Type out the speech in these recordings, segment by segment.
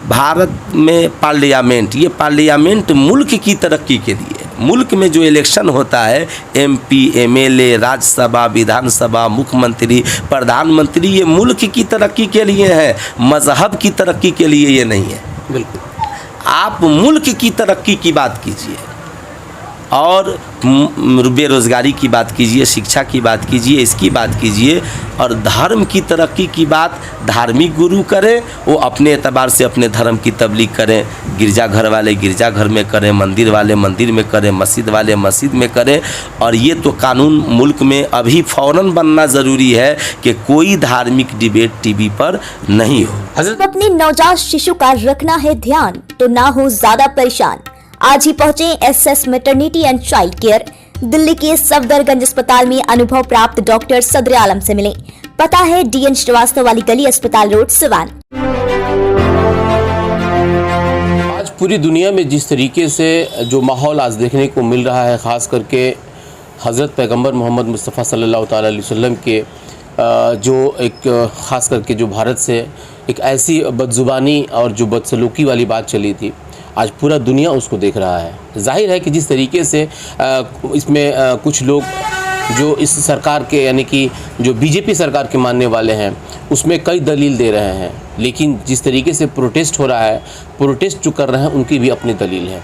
भारत में पार्लियामेंट, ये पार्लियामेंट मुल्क की तरक्की के लिए, मुल्क में जो इलेक्शन होता है एमपी, एमएलए, राज्यसभा, विधानसभा, मुख्यमंत्री, प्रधानमंत्री, ये मुल्क की तरक्की के लिए है, मजहब की तरक्की के लिए ये नहीं है। बिल्कुल, आप मुल्क की तरक्की की बात कीजिए और बेरोज़गारी की बात कीजिए, शिक्षा की बात कीजिए, इसकी बात कीजिए, और धर्म की तरक्की की बात धार्मिक गुरु करें, वो अपने एतबार से अपने धर्म की तबलीग करें, गिरजाघर वाले गिरजाघर में करें, मंदिर वाले मंदिर में करें, मस्जिद वाले मस्जिद में करें। और ये तो कानून मुल्क में अभी फ़ौरन बनना ज़रूरी है कि कोई धार्मिक डिबेट टीवी पर नहीं हो। अपने नवजात शिशु का रखना है ध्यान तो ना हो ज्यादा परेशान। आज ही पहुंचे SS maternity and child care, Delhi के सफदरगंज अस्पताल में अनुभव प्राप्त डॉक्टर सदर आलम से मिले। पता है डीएन श्रीवास्तव वाली गली, अस्पताल रोड, सिवान। आज पूरी दुनिया में जिस तरीके से जो माहौल आज देखने को मिल रहा है, ख़ास करके हज़रत पैगंबर मोहम्मद मुस्तफ़ा सल्लल्लाहु ताला अलैहि वसल्लम के जो एक ख़ास करके जो भारत से एक ऐसी बदजुबानी और जो बदसलूकी वाली बात चली थी, आज पूरा दुनिया उसको देख रहा है। जाहिर है कि जिस तरीके से इसमें कुछ लोग जो इस सरकार के यानी कि जो बीजेपी सरकार के मानने वाले हैं उसमें कई दलील दे रहे हैं, लेकिन जिस तरीके से प्रोटेस्ट हो रहा है, प्रोटेस्ट जो कर रहे हैं उनकी भी अपनी दलील है।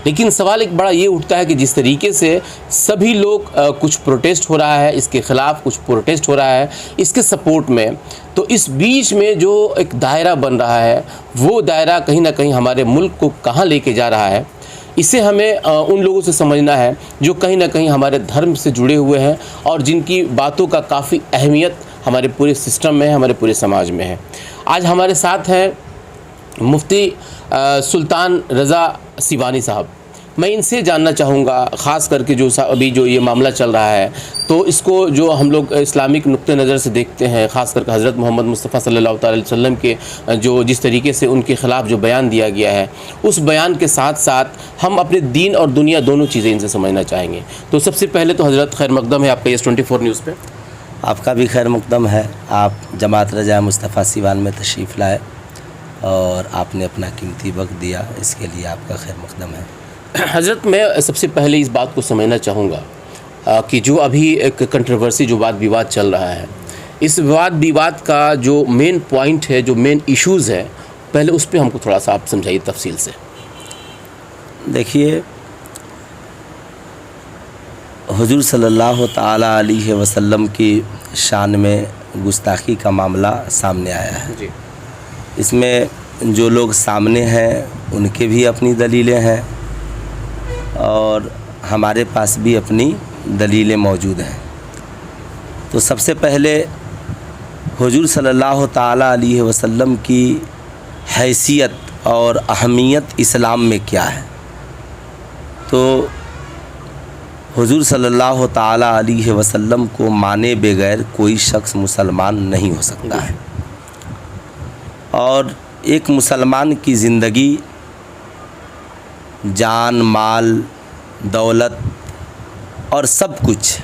लेकिन सवाल एक बड़ा ये उठता है कि जिस तरीके से सभी लोग कुछ प्रोटेस्ट हो रहा है, इसके ख़िलाफ़ कुछ प्रोटेस्ट हो रहा है, इसके सपोर्ट में, तो इस बीच में जो एक दायरा बन रहा है वो दायरा कहीं ना कहीं हमारे मुल्क को कहाँ लेके जा रहा है, इसे हमें उन लोगों से समझना है जो कहीं ना कहीं हमारे धर्म से जुड़े हुए हैं और जिनकी बातों का काफ़ी अहमियत हमारे पूरे सिस्टम में है, हमारे पूरे समाज में है। आज हमारे साथ हैं मुफ्ती सुल्तान रज़ा सिवानी साहब। मैं इनसे जानना चाहूँगा ख़ास करके जो अभी जो ये मामला चल रहा है, तो इसको जो हम लोग इस्लामिक नुक्ते नज़र से देखते हैं, ख़ास करके हज़रत मोहम्मद मुस्तफ़ा सल्लल्लाहु अलैहि वसल्लम के जो जिस तरीके से उनके ख़िलाफ़ जो बयान दिया गया है, उस बयान के साथ साथ हम अपने दीन और दुनिया दोनों चीज़ें इनसे समझना चाहेंगे। तो सबसे पहले तो हज़रत खैर मकदम है आपका YES24 न्यूज़ पे। आपका भी खैर मकदम है। आप जमात रजा मुस्तफ़ा सिवान में तशरीफ़ लाए और आपने अपना कीमती वक्त दिया, इसके लिए आपका खैर मकदम है। हज़रत, मैं सबसे पहले इस बात को समझना चाहूँगा कि जो अभी एक कंट्रोवर्सी जो वाद विवाद चल रहा है, इस वाद विवाद का जो मेन पॉइंट है, जो मेन इश्यूज़ है, पहले उस पर हमको थोड़ा सा आप समझाइए तफसील से। देखिए, हुजूर सल्लल्लाहु ताला अलैहि वसल्लम की शान में गुस्ताखी का मामला सामने आया है जी। इसमें जो लोग सामने हैं उनके भी अपनी दलीलें हैं और हमारे पास भी अपनी दलीलें मौजूद हैं। तो सबसे पहले हुजूर सल्लल्लाहु ताला अलैहि वसल्लम की हैसियत और अहमियत इस्लाम में क्या है। तो हुजूर सल्लल्लाहु ताला अलैहि वसल्लम को माने बगैर कोई शख्स मुसलमान नहीं हो सकता है, और एक मुसलमान की ज़िंदगी जान, माल, दौलत और सब कुछ,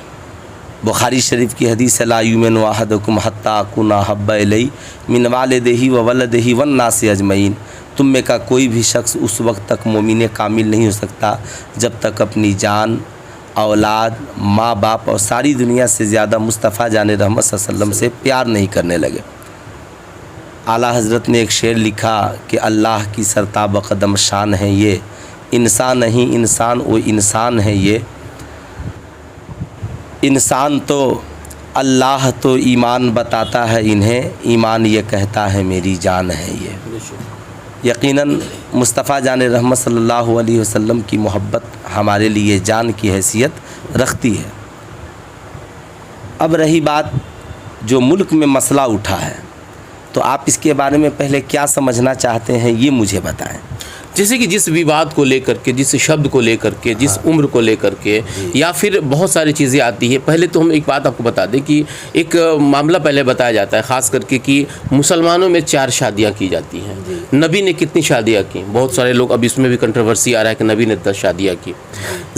बुखारी शरीफ की हदीस है, ला युमिनु अहदुकुम हत्ता अकूना हब्बा इलैहि मिन वालिदिही व वलदिही वन नासि अजमईन। तुम में का कोई भी शख्स उस वक्त तक मोमिन कामिल नहीं हो सकता जब तक अपनी जान, औलाद, माँ बाप और सारी दुनिया से ज़्यादा मुस्तफ़ा जान रहमत सल्लल्लाहु अलैहि वसल्लम से प्यार नहीं करने लगे। आला हज़रत ने एक शेर लिखा कि अल्लाह की सरताब कदम शान है ये, इंसान नहीं इंसान वो इंसान है ये, इंसान तो अल्लाह तो ईमान बताता है इन्हें, ईमान ये कहता है मेरी जान है ये। यकीनन मुस्तफ़ा जान रहमत सल्लल्लाहु अलैहि वसल्लम की मोहब्बत हमारे लिए जान की हैसियत रखती है। अब रही बात जो मुल्क में मसला उठा है, तो आप इसके बारे में पहले क्या समझना चाहते हैं ये मुझे बताएं। जैसे कि जिस विवाद को लेकर के, जिस शब्द को लेकर के, जिस उम्र को लेकर के, या फिर बहुत सारी चीज़ें आती है। पहले तो हम एक बात आपको बता दें कि एक मामला पहले बताया जाता है ख़ास करके कि मुसलमानों में 4 शादियां की जाती हैं। नबी ने कितनी शादियां की? बहुत सारे लोग, अब इसमें भी कंट्रोवर्सी आ रहा है कि नबी ने 10 शादियाँ की।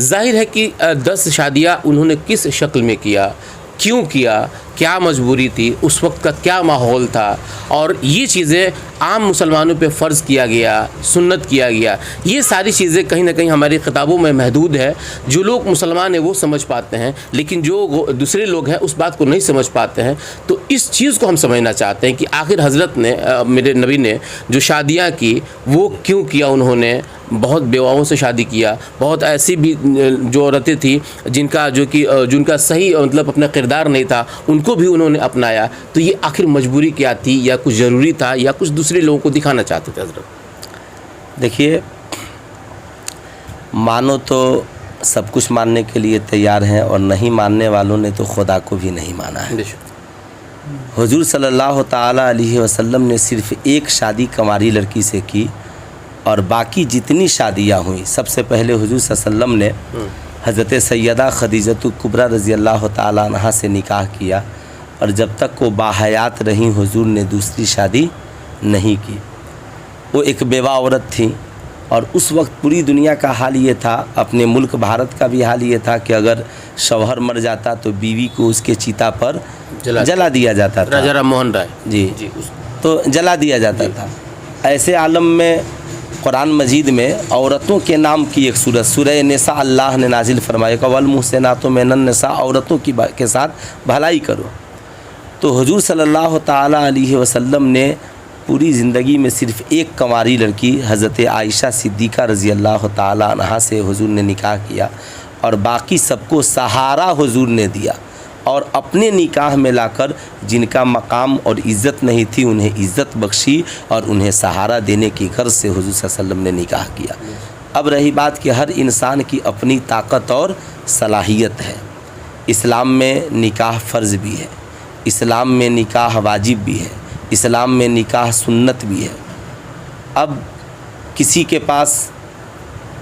जाहिर है कि 10 शादियाँ उन्होंने किस शक्ल में किया, क्यों किया, क्या मजबूरी थी, उस वक्त का क्या माहौल था, और ये चीज़ें आम मुसलमानों पे फ़र्ज़ किया गया, सुन्नत किया गया, ये सारी चीज़ें कहीं ना कहीं हमारी किताबों में महदूद है। जो लोग मुसलमान हैं वो समझ पाते हैं, लेकिन जो दूसरे लोग हैं उस बात को नहीं समझ पाते हैं। तो इस चीज़ को हम समझना चाहते हैं कि आखिर हज़रत ने, मेरे नबी ने जो शादियाँ की वो क्यों किया। उन्होंने बहुत बेवाओं से शादी किया, बहुत ऐसी भी जो औरतें थी जिनका सही मतलब अपना किरदार नहीं था, उनको भी उन्होंने अपनाया। तो ये आखिर मजबूरी क्या थी, या कुछ ज़रूरी था, या कुछ दूसरे लोगों को दिखाना चाहते थे हज़रत? देखिए, मानो तो सब कुछ मानने के लिए तैयार हैं, और नहीं मानने वालों ने तो खुदा को भी नहीं माना है। हुजूर सल्लल्लाहु ताला अलैहि वसल्लम ने सिर्फ़ एक शादी कंवारी लड़की से की, और बाकी जितनी शादियाँ हुई सबसे पहले हुजूर सल्लल्लाहु अलैहि वसल्लम ने हज़रत सैयदा खदीजतुल कुबरा रज़ी अल्लाह ताला अन्हा से निकाह किया, और जब तक वो बाहयात रहीं हुजूर ने दूसरी शादी नहीं की। वो एक बेवा औरत थी, और उस वक्त पूरी दुनिया का हाल ये था, अपने मुल्क भारत का भी हाल ये था कि अगर शौहर मर जाता तो बीवी को उसके चिता पर जला दिया जाता था। राजा राम मोहन राय जी तो जला दिया जाता था। ऐसे आलम में कुरान मजीद में औरतों के नाम की एक सूरत सूरह निसा अल्लाह ने नाजिल फरमाया कि वल मुहसिनातु मिनन निसा, औरतों की के साथ भलाई करो। तो हुजूर सल्लल्लाहु ताला अलैहि वसल्लम ने पूरी ज़िंदगी में सिर्फ़ एक कंवारी लड़की हज़रत आयशा सिद्दीक़ा रज़ी अल्लाह ताला अन्हा से हुजूर ने निकाह किया, और बाकी सबको सहारा हुजूर ने दिया, और अपने निकाह में लाकर जिनका मकाम और इज़्ज़त नहीं थी उन्हें इज़्ज़त बख्शी, और उन्हें सहारा देने की गर्ज से हुजूर सल्लल्लाहु अलैहि वसल्लम ने निकाह किया। अब रही बात कि हर इंसान की अपनी ताकत और सलाहियत है। इस्लाम में निकाह फ़र्ज़ भी है, इस्लाम में निकाह वाजिब भी है, इस्लाम में निकाह सुन्नत भी है। अब किसी के पास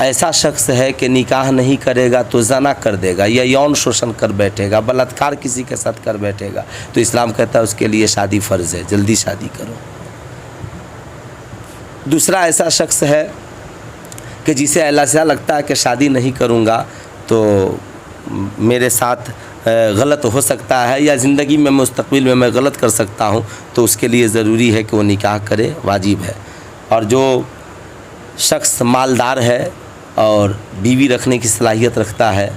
ऐसा शख्स है कि निकाह नहीं करेगा तो ज़ना कर देगा, या यौन शोषण कर बैठेगा, बलात्कार किसी के साथ कर बैठेगा, तो इस्लाम कहता है उसके लिए शादी फ़र्ज़ है, जल्दी शादी करो। दूसरा ऐसा शख्स है कि जिसे ऐसा लगता है कि शादी नहीं करूँगा तो मेरे साथ गलत हो सकता है, या ज़िंदगी में मुस्तक़बिल में मैं गलत कर सकता हूँ, तो उसके लिए ज़रूरी है कि वो निकाह करे, वाजिब है। और जो शख्स मालदार है और बीवी रखने की सलाहियत रखता है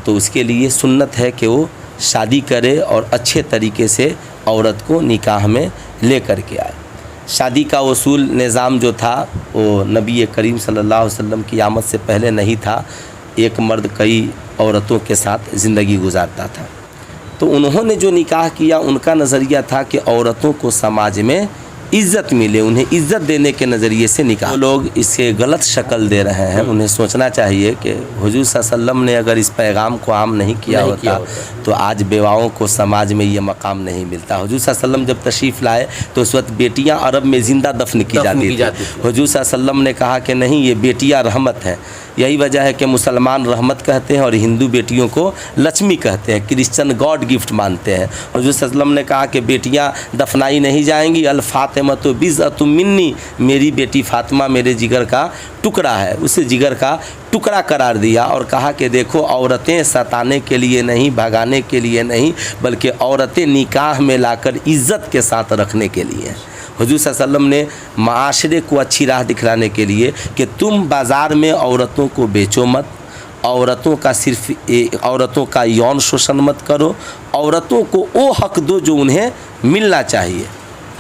तो उसके लिए सुन्नत है कि वो शादी करे और अच्छे तरीके से औरत को निकाह में ले कर के आए। शादी का उसूल निज़ाम जो था वो नबी करीम सल्लल्लाहु अलैहि वसल्लम की आमद से पहले नहीं था। एक मर्द कई औरतों के साथ ज़िंदगी गुजारता था। तो उन्होंने जो निकाह किया उनका नज़रिया था कि औरतों को समाज में इज़्ज़त मिले, उन्हें इज़्ज़त देने के नज़रिए से निकाह। लोग इसे गलत शक्ल दे रहे हैं, उन्हें सोचना चाहिए कि हुजूर सल्लल्लाहु अलैहि वसल्लम ने अगर इस पैगाम को आम नहीं किया होता तो आज बेवाओं को समाज में ये मकाम नहीं मिलता। हुजूर सल्लल्लाहु अलैहि वसल्लम जब तशरीफ़ लाए तो उस वक्त बेटियाँ अरब में ज़िंदा दफन की जाती थी। हुजूर सल्लल्लाहु अलैहि वसल्लम ने कहा कि नहीं, ये बेटियाँ रहमत हैं। यही वजह है कि मुसलमान रहमत कहते हैं और हिंदू बेटियों को लक्ष्मी कहते हैं, क्रिश्चियन गॉड गिफ्ट मानते हैं। हुजूर सल्लल्लाहु अलैहि वसल्लम ने कहा कि बेटियां दफनाई नहीं जाएंगी, अल फातिमतु बिज़अतुम मिन्नी, मेरी बेटी फातिमा मेरे जिगर का टुकड़ा है। उसे जिगर का टुकड़ा करार दिया और कहा कि देखो, औरतें सताने के लिए नहीं, भगाने के लिए नहीं, बल्कि औरतें निकाह में लाकर इज़्ज़त के साथ रखने के लिए। हुजूर सल्लल्लाहु अलैहि वसल्लम ने माशरे को अच्छी राह दिखलाने के लिए कि तुम बाज़ार में औरतों को बेचो मत, औरतों का यौन शोषण मत करो, औरतों को वो हक दो जो उन्हें मिलना चाहिए।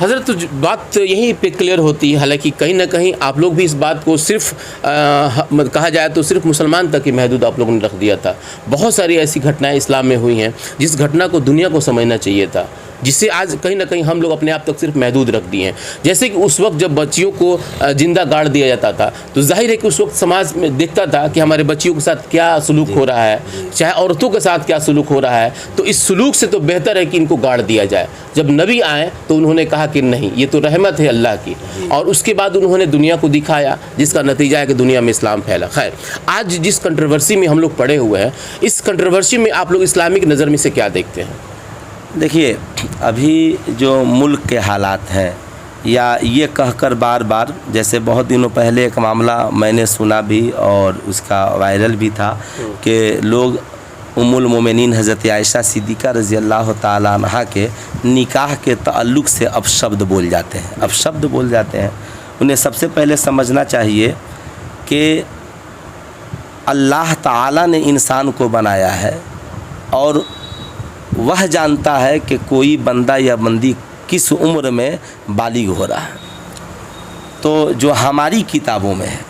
हज़रत, तो बात यहीं पे क्लियर होती है। हालांकि कहीं ना कहीं आप लोग भी इस बात को सिर्फ कहा जाए तो सिर्फ मुसलमान तक ही महदूद आप लोगों ने रख दिया था। बहुत सारी ऐसी घटनाएं इस्लाम में हुई हैं जिस घटना को दुनिया को समझना चाहिए था, जिससे आज कहीं ना कहीं हम लोग अपने आप तक सिर्फ महदूद रख दिए हैं। जैसे कि उस वक्त जब बच्चियों को जिंदा गाड़ दिया जाता था तो जाहिर है कि उस वक्त समाज में देखता था कि हमारे बच्चियों के साथ क्या सलूक हो रहा है, चाहे औरतों के साथ क्या सलूक हो रहा है। तो इस सलूक से तो बेहतर है कि इनको गाड़ दिया जाए। जब नबी आए तो उन्होंने कहा कि नहीं, ये तो रहमत है अल्लाह की, और उसके बाद उन्होंने दुनिया को दिखाया, जिसका नतीजा है कि दुनिया में इस्लाम फैला। खैर, आज जिस कंट्रोवर्सी में हम लोग पड़े हुए हैं, इस कंट्रोवर्सी में आप लोग इस्लामिक नज़र में से क्या देखते हैं? देखिए, अभी जो मुल्क के हालात हैं, या ये कहकर बार बार, जैसे बहुत दिनों पहले एक मामला मैंने सुना भी और उसका वायरल भी था कि लोग उम्मुल मोमिनीन हज़रत आयशा सिद्दीक़ा रज़ी अल्लाह ताला अन्हा के निकाह के ताल्लुक़ से अब शब्द बोल जाते हैं, अब शब्द बोल जाते हैं। उन्हें सबसे पहले समझना चाहिए कि अल्लाह ताला ने इंसान को बनाया है और वह जानता है कि कोई बंदा या बंदी किस उम्र में बालिग हो रहा है। तो जो हमारी किताबों में है,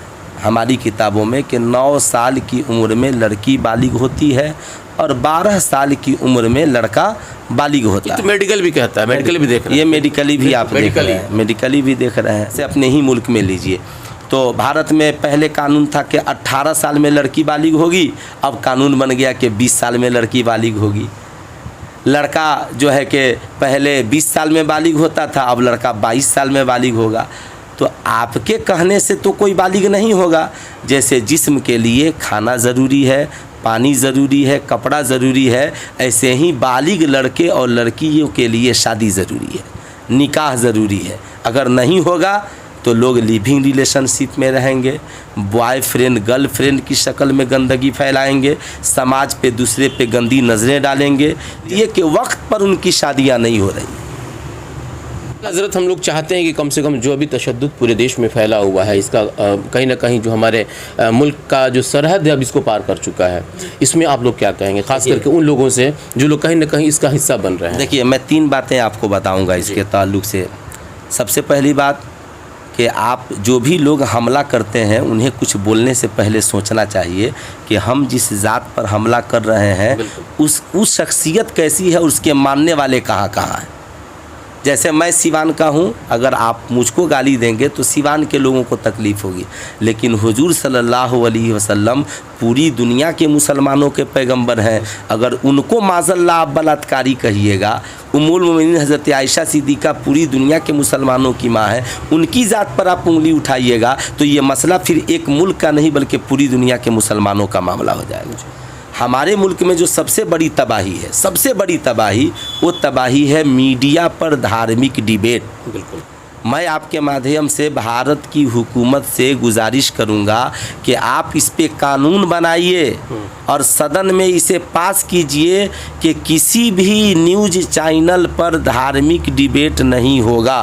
हमारी किताबों में कि 9 साल की उम्र में लड़की बालिग होती है और 12 साल की उम्र में लड़का बालिग होता है। तो मेडिकल भी कहता है, मेडिकल भी देख रहे हैं, ये मेडिकली भी आप देख रहे हैं, मेडिकली भी देख रहे हैं। से अपने ही मुल्क में लीजिए तो भारत में पहले कानून था कि 18 साल में लड़की बालिग होगी, अब कानून बन गया कि 20 साल में लड़की बालिग होगी। लड़का जो है कि पहले 20 साल में बालिग होता था, अब लड़का 22 साल में बालिग होगा। तो आपके कहने से तो कोई बालिग नहीं होगा। जैसे जिस्म के लिए खाना ज़रूरी है, पानी ज़रूरी है, कपड़ा ज़रूरी है, ऐसे ही बालिग लड़के और लड़कियों के लिए शादी ज़रूरी है, निकाह ज़रूरी है। अगर नहीं होगा तो लोग लिविंग रिलेशनशिप में रहेंगे, बॉयफ्रेंड गर्लफ्रेंड की शक्ल में गंदगी फैलाएंगे, समाज पे दूसरे पे गंदी नज़रें डालेंगे। ये कि वक्त पर उनकी शादियां नहीं हो रही। हज़रत, हम लोग चाहते हैं कि कम से कम जो अभी तशद्दुद पूरे देश में फैला हुआ है, इसका कहीं ना कहीं जो हमारे मुल्क का जो सरहद है अब इसको पार कर चुका है, इसमें आप लोग क्या कहेंगे, ख़ास करके उन लोगों से जो लोग कहीं ना कहीं इसका हिस्सा बन रहे हैं? देखिए, मैं 3 बातें आपको बताऊंगा इसके ताल्लुक़ से। सबसे पहली बात कि आप जो भी लोग हमला करते हैं उन्हें कुछ बोलने से पहले सोचना चाहिए कि हम जिस ज़ात पर हमला कर रहे हैं उस शख्सियत कैसी है, उसके मानने वाले कहाँ कहाँ हैं। जैसे मैं सिवान का हूँ, अगर आप मुझको गाली देंगे तो सिवान के लोगों को तकलीफ़ होगी, लेकिन हुजूर सल्लल्लाहु अलैहि वसल्लम पूरी दुनिया के मुसलमानों के पैगंबर हैं। अगर उनको माज़ल्लाह आप बलात्कारी कहिएगा, उम्मुल मोमिनीन हज़रत आयशा सिद्दीक़ा पूरी दुनिया के मुसलमानों की माँ है, उनकी ज़ात पर आप उंगली उठाइएगा तो ये मसला फिर एक मुल्क का नहीं बल्कि पूरी दुनिया के मुसलमानों का मामला हो जाएगा। हमारे मुल्क में जो सबसे बड़ी तबाही है, सबसे बड़ी तबाही, वो तबाही है मीडिया पर धार्मिक डिबेट। बिल्कुल, मैं आपके माध्यम से भारत की हुकूमत से गुजारिश करूंगा कि आप इस पे कानून बनाइए और सदन में इसे पास कीजिए कि किसी भी न्यूज़ चैनल पर धार्मिक डिबेट नहीं होगा।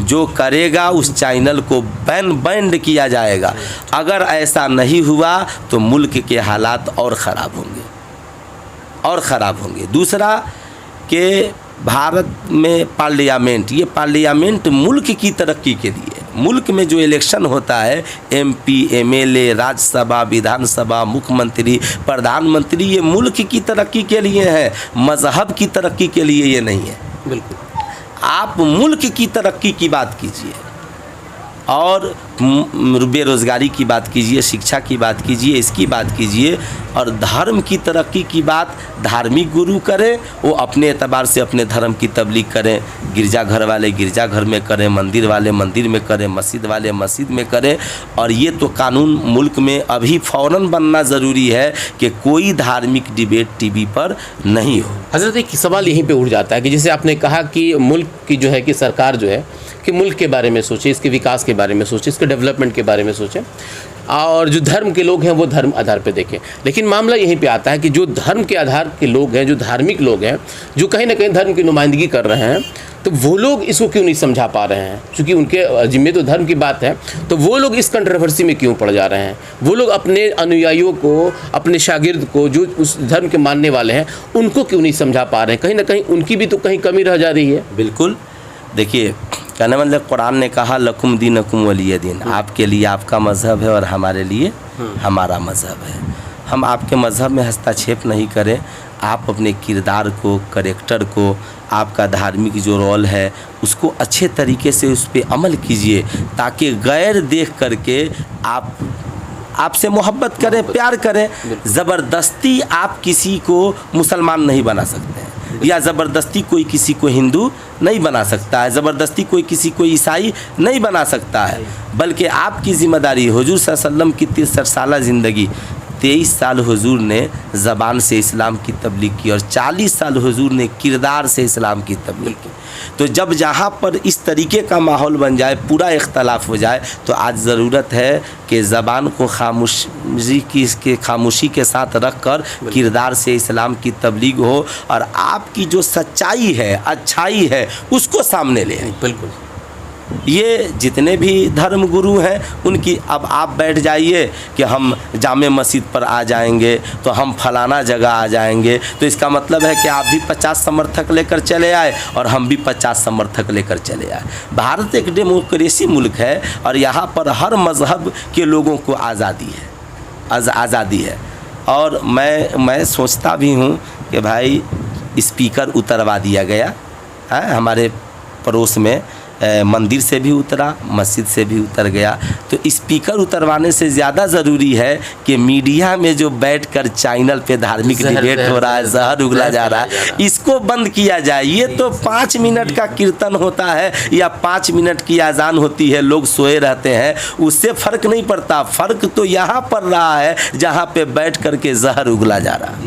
जो करेगा उस चैनल को बैंड किया जाएगा। अगर ऐसा नहीं हुआ तो मुल्क के हालात और ख़राब होंगे, और ख़राब होंगे। दूसरा कि भारत में पार्लियामेंट, ये पार्लियामेंट मुल्क की तरक्की के लिए, मुल्क में जो इलेक्शन होता है MP, MLA, राज्यसभा, विधानसभा, मुख्यमंत्री, प्रधानमंत्री, ये मुल्क की तरक्की के लिए है, मज़हब की तरक्की के लिए ये नहीं है। बिल्कुल, आप मुल्क की तरक्की की बात कीजिए और बेरोज़गारी की बात कीजिए, शिक्षा की बात कीजिए, इसकी बात कीजिए, और धर्म की तरक्की की बात धार्मिक गुरु करें, वो अपने एतबार से अपने धर्म की तबलीग करें। गिरजाघर वाले गिरजाघर में करें, मंदिर वाले मंदिर में करें, मस्जिद वाले मस्जिद में करें। और ये तो कानून मुल्क में अभी फ़ौरन बनना ज़रूरी है कि कोई धार्मिक डिबेट TV पर नहीं हो। हज़रत, एक सवाल यहीं पे उठ जाता है कि जैसे आपने कहा कि मुल्क की जो है कि सरकार जो है कि मुल्क के बारे में सोचे, इसके विकास के बारे में सोचे, इसके डेवलपमेंट के बारे में सोचें, और जो धर्म के लोग हैं वो धर्म आधार पे देखें। लेकिन मामला यहीं पे आता है कि जो धर्म के आधार के लोग हैं, जो धार्मिक लोग हैं, जो कहीं ना कहीं धर्म की नुमाइंदगी कर रहे हैं, तो वो लोग इसको क्यों नहीं समझा पा रहे हैं? क्योंकि उनके जिम्मे तो धर्म की बात है, तो वो लोग इस कंट्रोवर्सी में क्यों पड़ जा रहे हैं? वो लोग अपने अनुयायियों को, अपने शागिर्द को, जो उस धर्म के मानने वाले हैं, उनको क्यों नहीं समझा पा रहे हैं? कहीं ना कहीं उनकी भी तो कहीं कमी रह जा रही है। बिल्कुल, देखिए, कहने मतलब कुरान ने कहा लकुम दीनकुम वलिय दीन, आपके लिए आपका मज़हब है और हमारे लिए हमारा मज़हब है। हम आपके मज़हब में हस्तक्षेप नहीं करें। आप अपने किरदार को, करेक्टर को, आपका धार्मिक जो रोल है उसको अच्छे तरीके से उस पर अमल कीजिए, ताकि गैर देख करके आपसे मोहब्बत करें, प्यार करें। ज़बरदस्ती आप किसी को मुसलमान नहीं बना सकते हैं, या ज़बरदस्ती कोई किसी को हिंदू नहीं बना सकता है, ज़बरदस्ती कोई किसी को ईसाई नहीं बना सकता है। बल्कि आपकी ज़िम्मेदारी, हुजूर सल्लल्लाहु अलैहि वसल्लम की 63 साल ज़िंदगी, 23 साल हुजूर ने ज़बान से इस्लाम की तबलीग की और 40 साल हुजूर ने किरदार से इस्लाम की तबलीग की। तो जब जहाँ पर इस तरीके का माहौल बन जाए, पूरा इख्तलाफ हो जाए, तो आज ज़रूरत है कि ज़बान को खामोशी के साथ रख कर किरदार से इस्लाम की तबलीग हो और आपकी जो सच्चाई है, अच्छाई है, उसको सामने ले आए। बिल्कुल। ये जितने भी धर्म गुरु हैं उनकी, अब आप बैठ जाइए कि हम जामे मस्जिद पर आ जाएंगे, तो हम फलाना जगह आ जाएंगे, तो इसका मतलब है कि आप भी 50 समर्थक लेकर चले आए और हम भी 50 समर्थक लेकर चले आए। भारत एक डेमोक्रेसी मुल्क है और यहाँ पर हर मज़हब के लोगों को आज़ादी है। और मैं सोचता भी हूँ कि भाई स्पीकर उतरवा दिया गया है हमारे पड़ोस में, मंदिर से भी उतरा, मस्जिद से भी उतर गया। तो स्पीकर उतरवाने से ज़्यादा ज़रूरी है कि मीडिया में जो बैठकर चैनल पे धार्मिक डिबेट हो रहा है, जहर उगला जा रहा है, इसको बंद किया जाए। ये तो 5 मिनट का कीर्तन होता है या 5 मिनट की अजान होती है, लोग सोए रहते हैं, उससे फ़र्क नहीं पड़ता। फ़र्क तो यहाँ पड़ रहा है जहाँ पे बैठ कर के जहर उगला जा रहा है।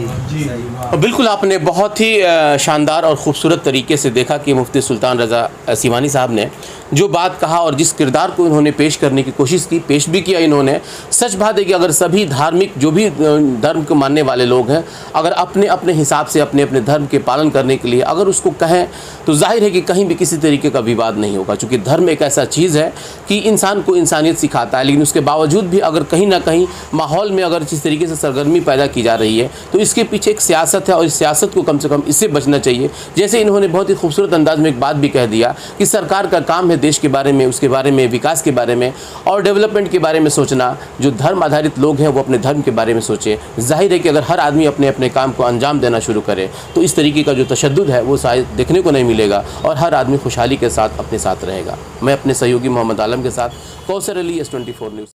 बिल्कुल, आपने बहुत ही शानदार और ख़ूबसूरत तरीके से देखा कि मुफ्ती सुल्तान रज़ा सीवानी साहब ने जो बात कहा और जिस किरदार को इन्होंने पेश करने की कोशिश की, पेश भी किया इन्होंने। सच बात है कि अगर सभी धार्मिक, जो भी धर्म को मानने वाले लोग हैं, अगर अपने अपने हिसाब से अपने अपने धर्म के पालन करने के लिए अगर उसको कहें, तो जाहिर है कि कहीं भी किसी तरीके का विवाद नहीं होगा। चूँकि धर्म एक ऐसा चीज़ है कि इंसान को इंसानियत सिखाता है, लेकिन उसके बावजूद भी अगर कहीं ना कहीं माहौल में अगर जिस तरीके से सरगर्मी पैदा की जा रही है, तो इसके पीछे एक सियासत है और इस सियासत को कम से कम इससे बचना चाहिए। जैसे इन्होंने बहुत ही खूबसूरत अंदाज में एक बात भी कह दिया कि सरकार का काम है देश के बारे में, उसके बारे में, विकास के बारे में और डेवलपमेंट के बारे में सोचना। जो धर्म आधारित लोग हैं वो अपने धर्म के बारे में सोचें। जाहिर है कि अगर हर आदमी अपने अपने काम को अंजाम देना शुरू करे तो इस तरीके का जो तशद्दुद है वो शायद देखने को नहीं मिलेगा और हर आदमी खुशहाली के साथ अपने साथ रहेगा। मैं अपने सहयोगी मोहम्मद आलम के साथ कौसर अली, S24 न्यूज़।